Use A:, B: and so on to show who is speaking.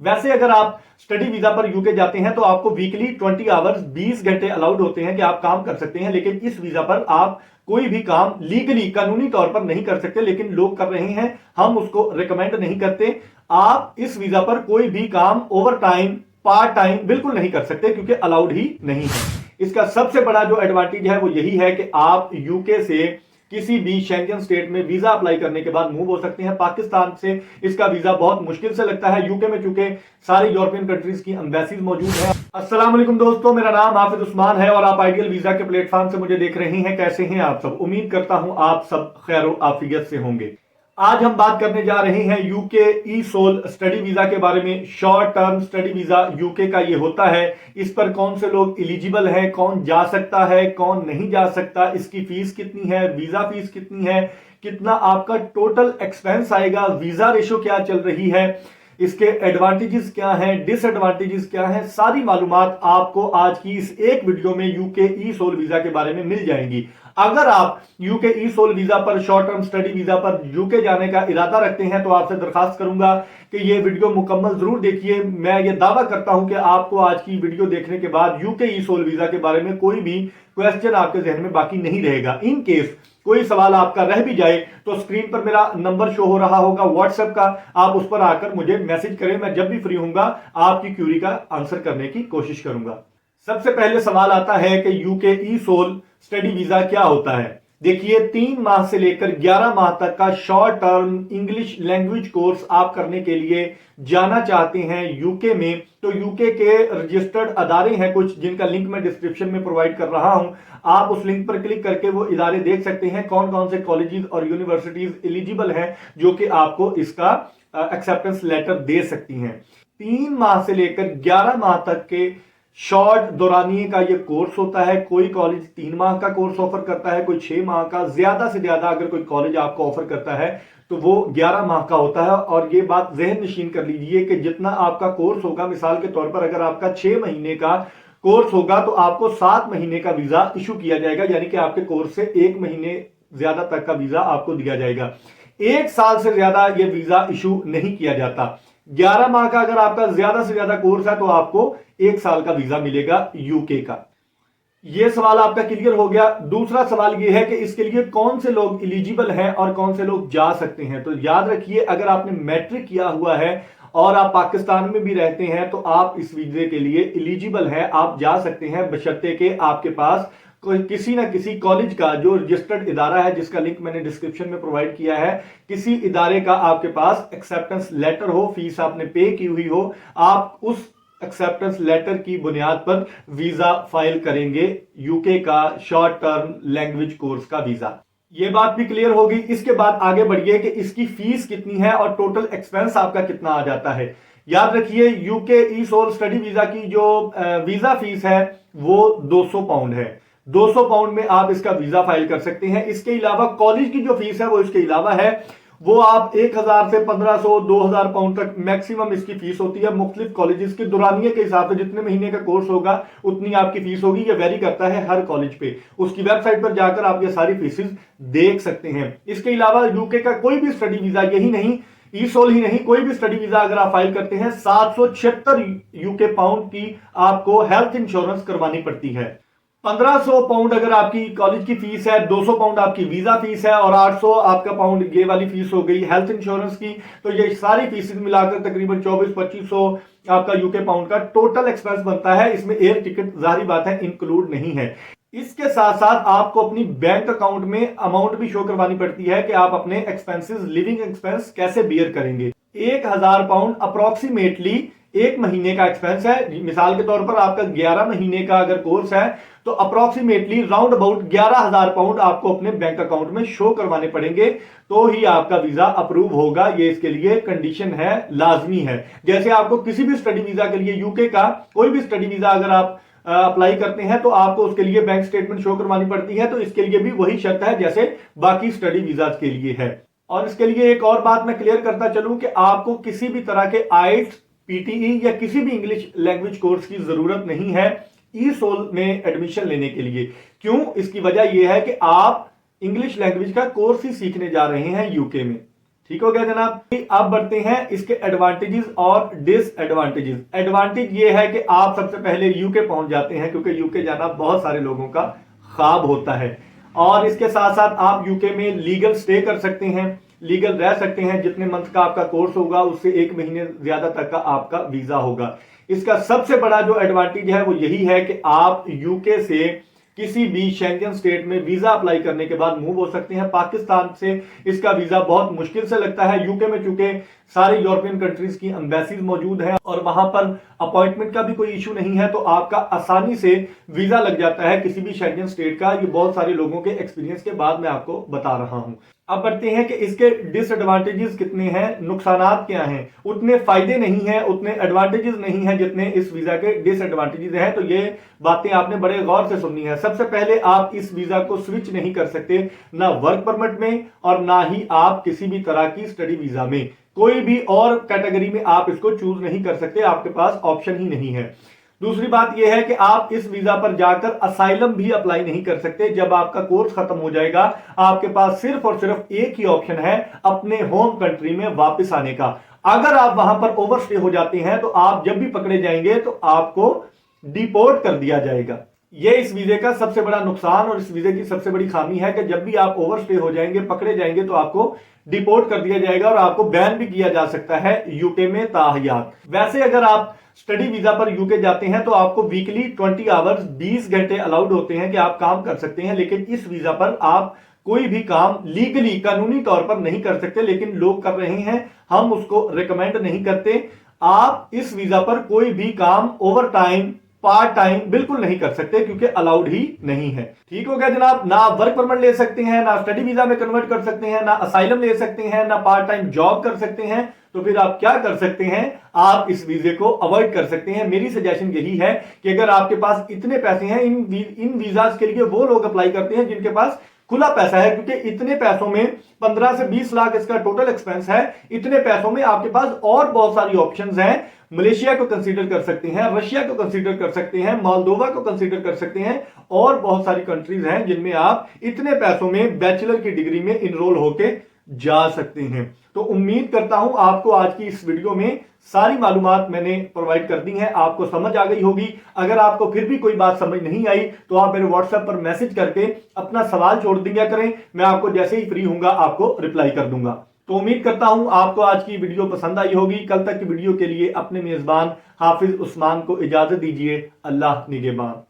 A: वैसे अगर आप स्टडी वीजा पर यूके जाते हैं तो आपको वीकली 20 आवर्स 20 घंटे अलाउड होते हैं कि आप काम कर सकते हैं, लेकिन इस वीजा पर आप कोई भी काम लीगली कानूनी तौर पर नहीं कर सकते, लेकिन लोग कर रहे हैं, हम उसको रिकमेंड नहीं करते। आप इस वीजा पर कोई भी काम ओवर टाइम पार्ट टाइम बिल्कुल नहीं कर सकते क्योंकि अलाउड ही नहीं है। इसका सबसे बड़ा जो एडवांटेज है वो यही है कि आप यूके से किसी भी शेंगन स्टेट में वीजा अप्लाई करने के बाद मूव हो सकते हैं। पाकिस्तान से इसका वीजा बहुत मुश्किल से लगता है, यूके में चूंकि सारी यूरोपियन कंट्रीज की एम्बेसीज मौजूद है। अस्सलाम वालेकुम दोस्तों, मेरा नाम हाफिज उस्मान है और आप आइडियल वीजा के प्लेटफॉर्म से मुझे देख रहे हैं। कैसे हैं आप सब? उम्मीद करता हूं आप सब खैर आफियत से होंगे। आज हम बात करने जा रहे हैं यूके ई सोल स्टडी वीजा के बारे में। Short term study visa UK का ये होता है। इस पर कौन से लोग एलिजिबल हैं, कौन जा सकता है, कौन नहीं जा सकता, इसकी फीस कितनी है, वीजा फीस कितनी है, कितना आपका टोटल एक्सपेंस आएगा, वीजा रेशो क्या चल रही है, इसके एडवांटेजेस क्या हैं, डिसएडवांटेजेस क्या हैं, सारी मालूमात आपको आज की इस एक वीडियो में यूके ई सोल वीजा के बारे में मिल जाएंगी। अगर आप यूके ई सोल वीजा पर, शॉर्ट टर्म स्टडी वीजा पर यूके जाने का इरादा रखते हैं तो आपसे दरखास्त करूंगा कि ये वीडियो मुकम्मल जरूर देखिए। मैं ये दावा करता हूं कि आपको आज की वीडियो देखने के बाद यूके ई सोल वीजा के बारे में कोई भी क्वेश्चन आपके जहन में बाकी नहीं रहेगा। इन केस कोई सवाल आपका रह भी जाए तो स्क्रीन पर मेरा नंबर शो हो रहा होगा व्हाट्सएप का, आप उस पर आकर मुझे मैसेज करें। मैं जब भी फ्री होऊंगा आपकी क्यूरी का आंसर करने की कोशिश करूंगा। सबसे पहले सवाल आता है कि यूके ई सोल स्टडी वीजा क्या होता है। देखिए, 3 माह से लेकर 11 माह तक का short term English language course आप करने के लिए जाना चाहते हैं यूके में, तो यूके के रजिस्टर्ड अदारे हैं कुछ, जिनका लिंक मैं डिस्क्रिप्शन में प्रोवाइड कर रहा हूं। आप उस लिंक पर क्लिक करके वो इदारे देख सकते हैं कौन कौन से कॉलेजेस और यूनिवर्सिटीज एलिजिबल हैं जो कि आपको इसका एक्सेप्टेंस लेटर दे सकती हैं। 3 माह से लेकर 11 माह तक के शॉर्ट दौरानिए का ये कोर्स होता है। कोई कॉलेज 3 माह का कोर्स ऑफर करता है, कोई 6 माह का, ज्यादा से ज्यादा अगर कोई कॉलेज आपको ऑफर करता है तो वो 11 माह का होता है। और ये बात जहन नशीन कर लीजिए कि जितना आपका कोर्स होगा, मिसाल के तौर पर अगर आपका 6 महीने का कोर्स होगा तो आपको 7 महीने का वीजा इशू किया जाएगा, यानी कि आपके कोर्स से 1 महीने ज्यादा तक का वीजा आपको दिया जाएगा। 1 साल से ज्यादा ये वीजा इशू नहीं किया जाता। 11 माह का अगर आपका ज्यादा से ज्यादा कोर्स है तो आपको 1 साल का वीजा मिलेगा यूके का। यह सवाल आपका क्लियर हो गया। दूसरा सवाल यह है कि इसके लिए कौन से लोग एलिजिबल हैं और कौन से लोग जा सकते हैं। तो याद रखिए, अगर आपने मैट्रिक किया हुआ है और आप पाकिस्तान में भी रहते हैं तो आप इस वीजे के लिए एलिजिबल हैं, आप जा सकते हैं, बशर्ते कि आपके पास किसी ना किसी कॉलेज का जो रजिस्टर्ड इदारा है, जिसका लिंक मैंने डिस्क्रिप्शन में प्रोवाइड किया है, किसी इदारे का आपके पास एक्सेप्टेंस लेटर हो, फीस आपने पे की हुई हो, आप उस एक्सेप्टेंस लेटर की बुनियाद पर वीजा फाइल करेंगे यूके का शॉर्ट टर्म लैंग्वेज कोर्स का वीजा। ये बात भी क्लियर होगी। इसके बाद आगे बढ़िए कि इसकी फीस कितनी है और टोटल एक्सपेंस आपका कितना आ जाता है। याद रखिए, यूके ई सोल स्टडी वीजा की जो वीजा फीस है वो 200 पाउंड है। 200 पाउंड में आप इसका वीजा फाइल कर सकते हैं। इसके अलावा कॉलेज की जो फीस है वो इसके अलावा है, वो आप 1000 से 1500 2000 पाउंड तक मैक्सिमम इसकी फीस होती है। मुख्तलिफ कॉलेजेस के दुरानिये के हिसाब से जितने महीने का कोर्स होगा उतनी आपकी फीस होगी। ये वेरी करता है हर कॉलेज पे। उसकी वेबसाइट पर जाकर आप ये सारी फीसेस देख सकते हैं। इसके अलावा यूके का कोई भी स्टडी वीजा, यही नहीं ई सोल ही नहीं, कोई भी स्टडी वीजा अगर आप फाइल करते हैं 776 यूके पाउंड की आपको हेल्थ इंश्योरेंस करवानी पड़ती है। 1500 पाउंड अगर आपकी कॉलेज की फीस है, 200 पाउंड आपकी वीजा फीस है और 800 आपका पाउंड ये वाली फीस हो गई हेल्थ इंश्योरेंस की। तो ये सारी फीसेस मिलाकर तकरीबन 2400-2500 आपका यूके पाउंड का टोटल एक्सपेंस बनता है। इसमें एयर टिकट जाहिर बात है इंक्लूड नहीं है। इसके साथ साथ आपको अपनी बैंक अकाउंट में अमाउंट भी शो करवानी पड़ती है कि आप अपने एक्सपेंसेस, लिविंग एक्सपेंस कैसे बियर करेंगे। 1000 पाउंड अप्रोक्सीमेटली 1 महीने का एक्सपेंस है। मिसाल के तौर पर आपका 11 महीने का अगर कोर्स है तो अप्रोक्सीमेटली राउंड अबाउट 11,000 पाउंड आपको अपने बैंक अकाउंट में शो करवाने पड़ेंगे, तो ही आपका वीजा अप्रूव होगा। ये इसके लिए कंडीशन है, लाजमी है। जैसे आपको किसी भी स्टडी वीजा के लिए, यूके का कोई भी स्टडी वीजा अगर आप अप्लाई करते हैं तो आपको उसके लिए बैंक स्टेटमेंट शो करवानी पड़ती है, तो इसके लिए भी वही शर्त है जैसे बाकी स्टडी वीजा के लिए है। और इसके लिए एक और बात मैं क्लियर करता चलूं कि आपको किसी भी तरह के आईएलटीएस, पीटीई या किसी भी इंग्लिश लैंग्वेज कोर्स की जरूरत नहीं है ई सोल में एडमिशन लेने के लिए। क्यों? इसकी वजह यह है कि आप इंग्लिश लैंग्वेज का कोर्स ही सीखने जा रहे हैं यूके में। ठीक हो गया जनाब। अब बढ़ते हैं इसके एडवांटेजेस और डिसएडवांटेजेस। एडवांटेज ये है कि आप सबसे पहले यूके पहुंच जाते हैं, क्योंकि यूके जाना बहुत सारे लोगों का ख्वाब होता है। और इसके साथ साथ आप यूके में लीगल स्टे कर सकते हैं, लीगल रह सकते हैं। जितने मंथ का आपका कोर्स होगा उससे 1 महीने ज्यादा तक का आपका वीजा होगा। इसका सबसे बड़ा जो एडवांटेज है वो यही है कि आप यूके से किसी भी शेंगन स्टेट में वीजा अप्लाई करने के बाद मूव हो सकते हैं। पाकिस्तान से इसका वीजा बहुत मुश्किल से लगता है। यूके में चूंकि सारे यूरोपियन कंट्रीज की एम्बेसीज मौजूद है और वहां पर अपॉइंटमेंट का भी कोई इशू नहीं है, तो आपका आसानी से वीजा लग जाता है किसी भी शेंगन स्टेट का। ये बहुत सारे लोगों के एक्सपीरियंस के बाद मैं आपको बता रहा हूं। अब बढ़ते हैं कि इसके डिसएडवांटेजेस कितने हैं, नुकसानात क्या हैं। उतने फायदे नहीं हैं, उतने एडवांटेजेस नहीं हैं जितने इस वीजा के डिसएडवांटेजेस हैं। तो ये बातें आपने बड़े गौर से सुननी है। सबसे पहले आप इस वीजा को स्विच नहीं कर सकते, ना वर्क परमिट में और ना ही आप किसी भी तरह की स्टडी वीजा में। कोई भी और कैटेगरी में आप इसको चूज नहीं कर सकते, आपके पास ऑप्शन ही नहीं है। दूसरी बात यह है कि आप इस वीजा पर जाकर असाइलम भी अप्लाई नहीं कर सकते। जब आपका कोर्स खत्म हो जाएगा आपके पास सिर्फ और सिर्फ एक ही ऑप्शन है, अपने होम कंट्री में वापस आने का। अगर आप वहां पर ओवरस्टे हो जाते हैं तो आप जब भी पकड़े जाएंगे तो आपको डिपोर्ट कर दिया जाएगा। यह इस वीजे का सबसे बड़ा नुकसान और इस वीजे की सबसे बड़ी खामी है कि जब भी आप ओवरस्टे हो जाएंगे, पकड़े जाएंगे, तो आपको डिपोर्ट कर दिया जाएगा और आपको बैन भी किया जा सकता है यूके में ताहयात। वैसे अगर आप स्टडी वीजा पर यूके जाते हैं तो आपको वीकली 20 आवर्स 20 घंटे अलाउड होते हैं कि आप काम कर सकते हैं। लेकिन इस वीजा पर आप कोई भी काम लीगली कानूनी तौर पर नहीं कर सकते, लेकिन लोग कर रहे हैं, हम उसको रिकमेंड नहीं करते। आप इस वीजा पर कोई भी काम ओवर टाइम, पार्ट टाइम बिल्कुल नहीं कर सकते, क्योंकि अलाउड ही नहीं है। ठीक हो गया जनाब। ना वर्क परमिट ले सकते हैं, ना स्टडी वीजा में कन्वर्ट कर सकते हैं, ना असाइलम ले सकते हैं, ना पार्ट टाइम जॉब कर सकते हैं। तो फिर आप क्या कर सकते हैं, आप इस वीजे को अवॉइड कर सकते हैं। मेरी सजेशन यही है कि अगर आपके पास इतने पैसे हैं, इन वीजाज के लिए वो लोग अप्लाई करते हैं जिनके पास खुला पैसा है, क्योंकि इतने पैसों में 15 से 20 लाख इसका टोटल एक्सपेंस है। इतने पैसों में आपके पास और बहुत सारी ऑप्शंस हैं। मलेशिया को कंसीडर कर सकते हैं, रशिया को कंसीडर कर सकते हैं, मोल्दोवा को कंसीडर कर सकते हैं, और बहुत सारी कंट्रीज हैं जिनमें आप इतने पैसों में बैचलर की डिग्री में इनरोल होके जा सकते हैं। तो उम्मीद करता हूं आपको आज की इस वीडियो में सारी मालूमात मैंने प्रोवाइड कर दी है, आपको समझ आ गई होगी। अगर आपको फिर भी कोई बात समझ नहीं आई तो आप मेरे व्हाट्सएप पर मैसेज करके अपना सवाल छोड़ दिया करें, मैं आपको जैसे ही फ्री होऊंगा आपको रिप्लाई कर दूंगा। तो उम्मीद करता हूं आपको आज की वीडियो पसंद आई होगी। कल तक की वीडियो के लिए अपने मेजबान हाफिज उस्मान को इजाजत दीजिए। अल्लाह निगहबान।